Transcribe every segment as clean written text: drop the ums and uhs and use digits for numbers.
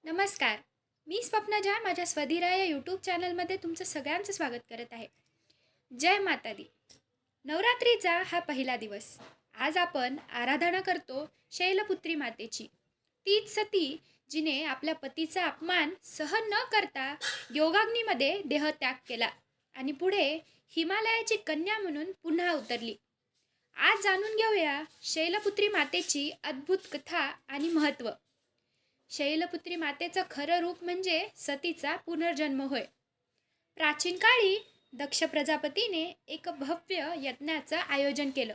नमस्कार. मी स्वप्नाजा माझ्या स्वधीरा या यूट्यूब चॅनलमध्ये तुमचं सगळ्यांचं स्वागत करत आहे. जय माता दी. नवरात्रीचा हा पहिला दिवस. आज आपण आराधना करतो शैलपुत्री मातेची. तीच सती जिने आपल्या पतीचा अपमान सहन न करता योगाग्नीमध्ये देहत्याग केला आणि पुढे हिमालयाची कन्या म्हणून पुन्हा उतरली. आज जाणून घेऊया शैलपुत्री मातेची अद्भुत कथा आणि महत्त्व. शैलपुत्री मातेचं खरं रूप म्हणजे सतीचा पुनर्जन्म होय. प्राचीन काळी दक्ष प्रजापतीने एक भव्य यज्ञाचं आयोजन केलं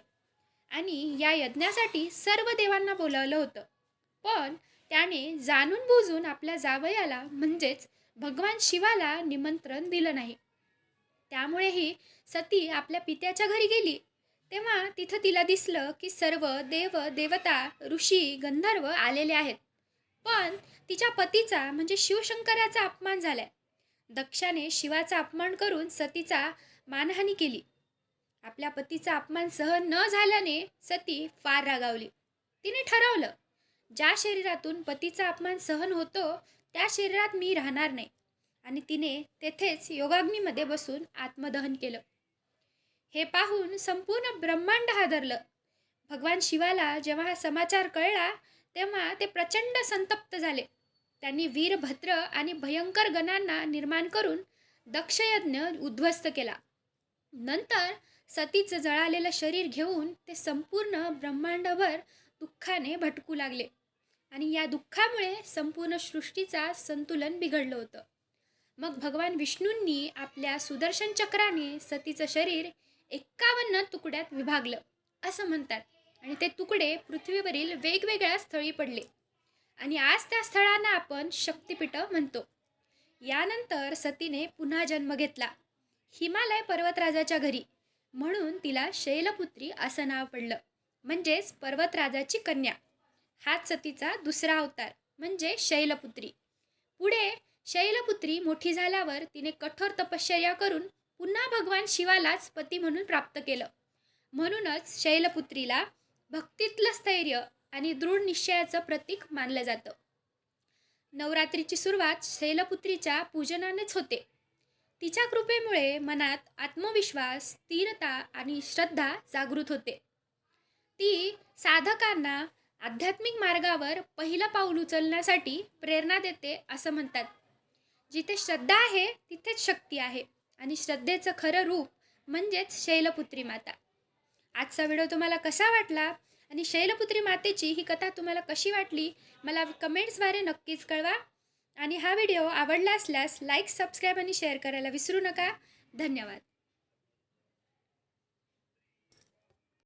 आणि या यज्ञासाठी सर्व देवांना बोलावलं होतं. पण त्याने जाणून बुजून आपल्या जावयाला म्हणजेच भगवान शिवाला निमंत्रण दिलं नाही. त्यामुळेही सती आपल्या पित्याच्या घरी गेली. तेव्हा तिथं तिला दिसलं की सर्व देव देवता ऋषी गंधर्व आलेले आहेत. पण तिच्या पतीचा म्हणजे शिवशंकराचा अपमान झालाय. दक्षाने शिवाचा अपमान करून सतीचा मानहानी केली. आपल्या पतीचा अपमान सहन न झाल्याने सती फार रागावली. तिने ठरवलं, ज्या शरीरातून पतीचा अपमान सहन होतो त्या शरीरात मी राहणार नाही आणि तिने तेथेच योगाग्नीमध्ये बसून आत्मदहन केलं. हे पाहून संपूर्ण ब्रह्मांड हादरलं. भगवान शिवाला जेव्हा हा समाचार कळला तेव्हा ते प्रचंड संतप्त झाले. त्यांनी वीरभद्र आणि भयंकर गणांना निर्माण करून दक्षयज्ञ उद्ध्वस्त केला. नंतर सतीचं जळालेलं शरीर घेऊन ते संपूर्ण ब्रह्मांडभर दुःखाने भटकू लागले आणि या दुःखामुळे संपूर्ण सृष्टीचा संतुलन बिघडलं होतं. मग भगवान विष्णूंनी आपल्या सुदर्शन चक्राने सतीचं शरीर 51 तुकड्यात विभागलं असं म्हणतात आणि ते तुकडे पृथ्वीवरील वेगवेगळ्या स्थळी पडले आणि आज त्या स्थळांना आपण शक्तिपीठ म्हणतो. यानंतर सतीने पुन्हा जन्म घेतला हिमालय पर्वतराजाच्या घरी, म्हणून तिला शैलपुत्री असं नाव पडलं, म्हणजेच पर्वतराजाची कन्या. हाच सतीचा दुसरा अवतार म्हणजे शैलपुत्री. पुढे शैलपुत्री मोठी झाल्यावर तिने कठोर तपश्चर्या करून पुन्हा भगवान शिवालाच पती म्हणून प्राप्त केलं. म्हणूनच शैलपुत्रीला भक्तीतलं स्थैर्य आणि दृढ निश्चयाचं प्रतीक मानलं जातं. नवरात्रीची सुरुवात शैलपुत्रीच्या पूजनानेच होते. तिच्या कृपेमुळे मनात आत्मविश्वास, स्थिरता आणि श्रद्धा जागृत होते. ती साधकांना आध्यात्मिक मार्गावर पहिलं पाऊल उचलण्यासाठी प्रेरणा देते असं म्हणतात. जिथे श्रद्धा आहे तिथेच शक्ती आहे आणि श्रद्धेचं खरं रूप म्हणजेच शैलपुत्री माता. आजचा व्हिडिओ तुम्हाला कसा वाटला आणि शैलपुत्री मातेची ही कथा तुम्हाला कशी वाटली मला कमेंट्सद्वारे नक्कीच कळवा. आणि हा व्हिडिओ आवडला असल्यास लाईक, सबस्क्राईब आणि शेअर करायला विसरू नका. धन्यवाद.